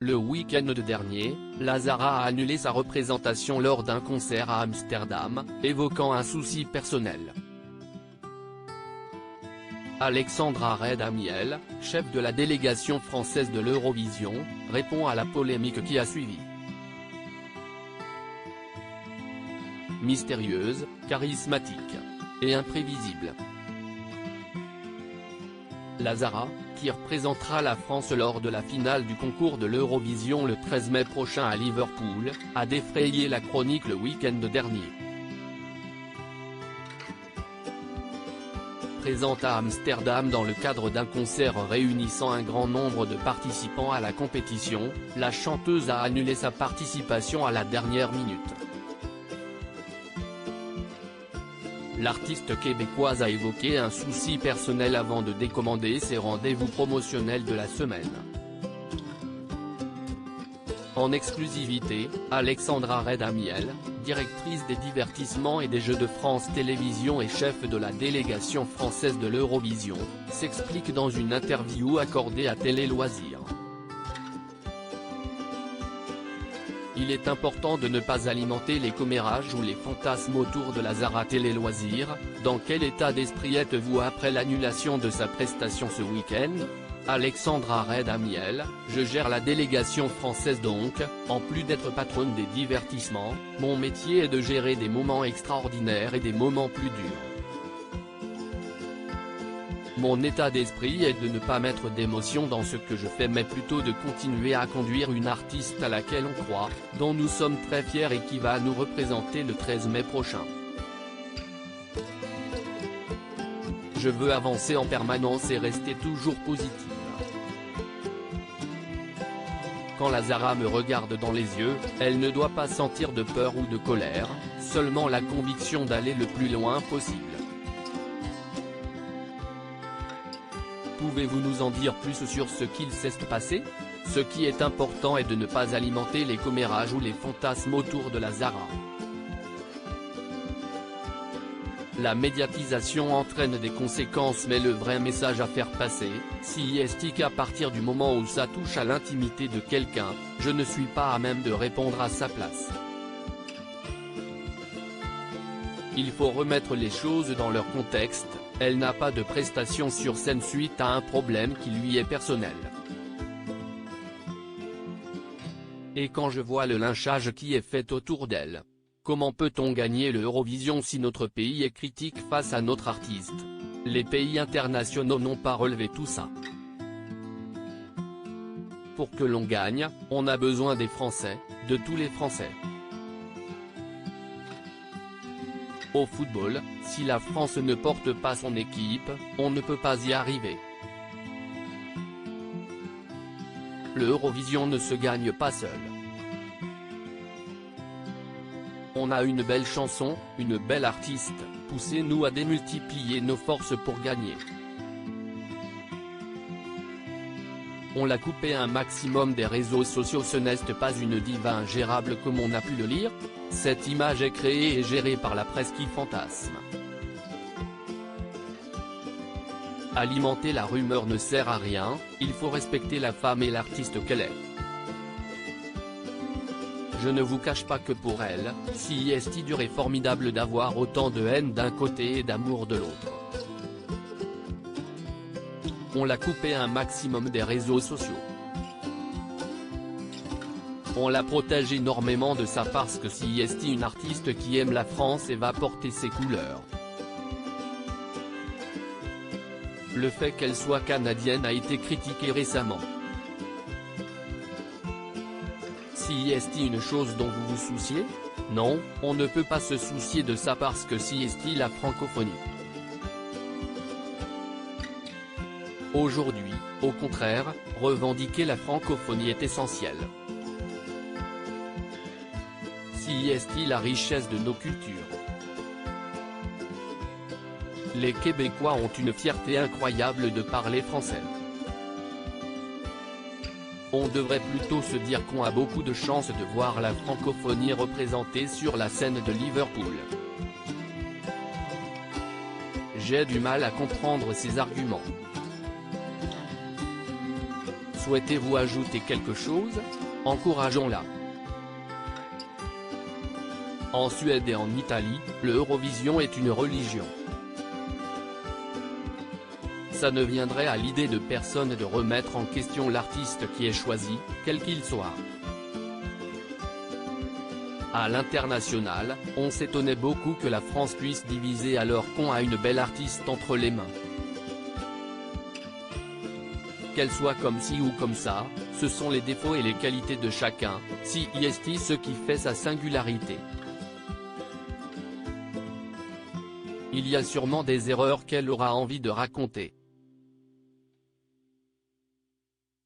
Le week-end dernier, la Zara a annulé sa représentation lors d'un concert à Amsterdam, évoquant un souci personnel. Alexandra Redamiel, chef de la délégation française de l'Eurovision, répond à la polémique qui a suivi. Mystérieuse, charismatique et imprévisible. La Zara, qui représentera la France lors de la finale du concours de l'Eurovision le 13 mai prochain à Liverpool, a défrayé la chronique le week-end dernier. Présente à Amsterdam dans le cadre d'un concert réunissant un grand nombre de participants à la compétition, la chanteuse a annulé sa participation à la dernière minute. L'artiste québécoise a évoqué un souci personnel avant de décommander ses rendez-vous promotionnels de la semaine. En exclusivité, Alexandra Redamiel, directrice des divertissements et des Jeux de France Télévisions et chef de la délégation française de l'Eurovision, s'explique dans une interview accordée à Télé Loisirs. Il est important de ne pas alimenter les commérages ou les fantasmes autour de la Zara Télé Loisirs. Dans quel état d'esprit êtes-vous après l'annulation de sa prestation ce week-end? Alexandra Redamiel, je gère la délégation française donc, en plus d'être patronne des divertissements, mon métier est de gérer des moments extraordinaires et des moments plus durs. Mon état d'esprit est de ne pas mettre d'émotion dans ce que je fais mais plutôt de continuer à conduire une artiste à laquelle on croit, dont nous sommes très fiers et qui va nous représenter le 13 mai prochain. Je veux avancer en permanence et rester toujours positive. Quand la Zara me regarde dans les yeux, elle ne doit pas sentir de peur ou de colère, seulement la conviction d'aller le plus loin possible. Pouvez-vous nous en dire plus sur ce qu'il s'est passé? Ce qui est important est de ne pas alimenter les commérages ou les fantasmes autour de la Zara. La médiatisation entraîne des conséquences mais le vrai message à faire passer, si est qu'à partir du moment où ça touche à l'intimité de quelqu'un, je ne suis pas à même de répondre à sa place. Il faut remettre les choses dans leur contexte. Elle n'a pas de prestation sur scène suite à un problème qui lui est personnel. Et quand je vois le lynchage qui est fait autour d'elle, comment peut-on gagner l'Eurovision si notre pays est critique face à notre artiste? Les pays internationaux n'ont pas relevé tout ça. Pour que l'on gagne, on a besoin des Français, de tous les Français. Au football, si la France ne porte pas son équipe, on ne peut pas y arriver. L'Eurovision ne se gagne pas seul. On a une belle chanson, une belle artiste, poussez-nous à démultiplier nos forces pour gagner. On l'a coupé un maximum des réseaux sociaux. Ce n'est pas une diva ingérable comme on a pu le lire. Cette image est créée et gérée par la presse qui fantasme. Alimenter la rumeur ne sert à rien, il faut respecter la femme et l'artiste qu'elle est. Je ne vous cache pas que pour elle, si est dur et formidable d'avoir autant de haine d'un côté et d'amour de l'autre. On l'a coupé un maximum des réseaux sociaux. On la protège énormément de ça parce que si est une artiste qui aime la France et va porter ses couleurs. Le fait qu'elle soit canadienne a été critiqué récemment. Si est une chose dont vous vous souciez? Non, on ne peut pas se soucier de ça parce que si est la francophonie. Aujourd'hui, au contraire, revendiquer la francophonie est essentiel. Si est la richesse de nos cultures. Les Québécois ont une fierté incroyable de parler français. On devrait plutôt se dire qu'on a beaucoup de chance de voir la francophonie représentée sur la scène de Liverpool. J'ai du mal à comprendre ces arguments. Souhaitez-vous ajouter quelque chose? Encourageons-la. En Suède et en Italie, le Eurovision est une religion. Ça ne viendrait à l'idée de personne de remettre en question l'artiste qui est choisi, quel qu'il soit. À l'international, on s'étonnait beaucoup que la France puisse diviser alors qu'on a une belle artiste entre les mains. Qu'elle soit comme ci ou comme ça, ce sont les défauts et les qualités de chacun, si est ce qui fait sa singularité. Il y a sûrement des erreurs qu'elle aura envie de raconter.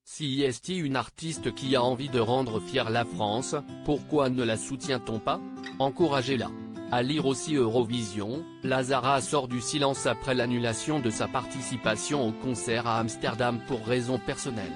Si est une artiste qui a envie de rendre fière la France, pourquoi ne la soutient-on pas? Encouragez-la. À lire aussi Eurovision, la Zara sort du silence après l'annulation de sa participation au concert à Amsterdam pour raisons personnelles.